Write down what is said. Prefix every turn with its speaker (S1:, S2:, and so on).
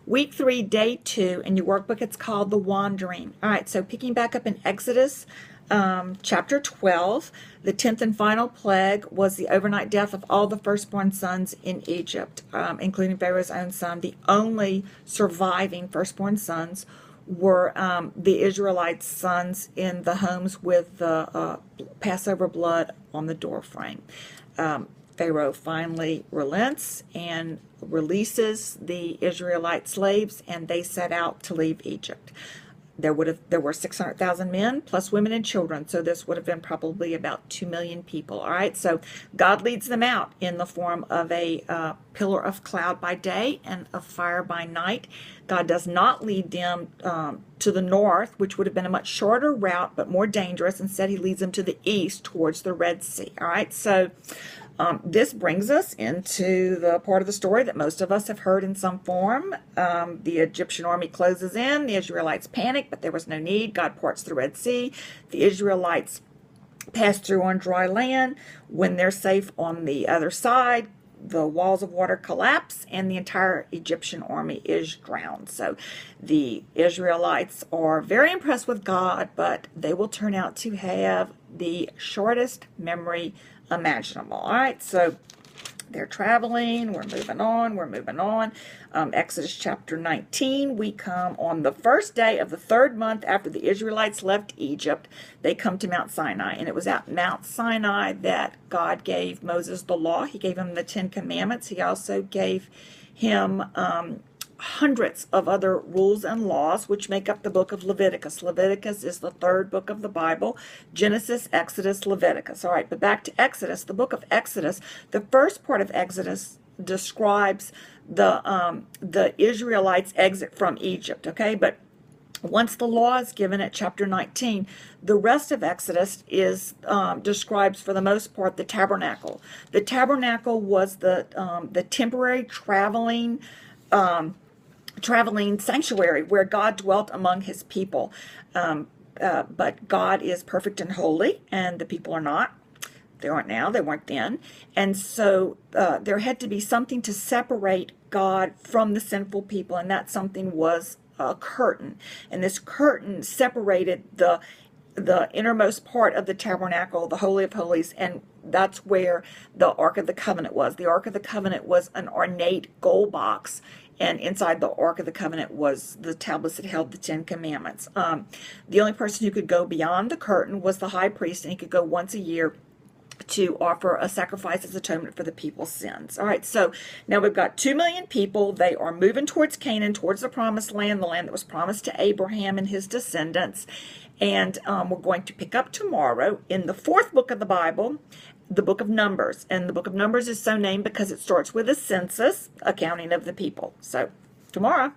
S1: Week 3, day 2, in your workbook, it's called The Wandering. All right, so picking back up in Exodus chapter 12, the 10th and final plague was the overnight death of all the firstborn sons in Egypt, including Pharaoh's own son. The only surviving firstborn sons were the Israelites' sons in the homes with the Passover blood on the doorframe. Pharaoh finally relents and releases the Israelite slaves, and they set out to leave Egypt. There were 600,000 men plus women and children, so this would have been probably about 2 million people. All right, so God leads them out in the form of a pillar of cloud by day and of fire by night. God does not lead them to the north, which would have been a much shorter route but more dangerous. Instead, he leads them to the east towards the Red Sea. All right, so this brings us into the part of the story that most of us have heard in some form. The Egyptian army closes in. The Israelites panic, but there was no need. God parts the Red Sea. The Israelites pass through on dry land. When they're safe on the other side, the walls of water collapse and the entire Egyptian army is drowned. So the Israelites are very impressed with God, but they will turn out to have the shortest memory imaginable. All right, so they're traveling. We're moving on. Exodus chapter 19. We come on the first day of the third month after the Israelites left Egypt. They come to Mount Sinai, and it was at Mount Sinai that God gave Moses the law. He gave him the 10 Commandments. He also gave him hundreds of other rules and laws, which make up the book of Leviticus. Leviticus is the third book of the Bible. Genesis, Exodus, Leviticus. All right, but back to Exodus. The book of Exodus, the first part of Exodus describes the Israelites' exit from Egypt, okay? But once the law is given at chapter 19, the rest of Exodus is describes, for the most part, the tabernacle. The tabernacle was the temporary traveling sanctuary where God dwelt among his people. But God is perfect and holy, and the people are not. They aren't now, they weren't then. And so there had to be something to separate God from the sinful people, and that something was a curtain. And this curtain separated the innermost part of the tabernacle, the Holy of Holies, and that's where the Ark of the Covenant was. The Ark of the Covenant was an ornate gold box, and inside the Ark of the Covenant was the tablets that held the 10 Commandments. The only person who could go beyond the curtain was the high priest, and he could go once a year to offer a sacrifice as atonement for the people's sins. All right, so now we've got 2 million people. They are moving towards Canaan, towards the promised land, the land that was promised to Abraham and his descendants. And we're going to pick up tomorrow in the fourth book of the Bible, the book of Numbers. And the book of Numbers is so named because it starts with a census, accounting of the people. So tomorrow.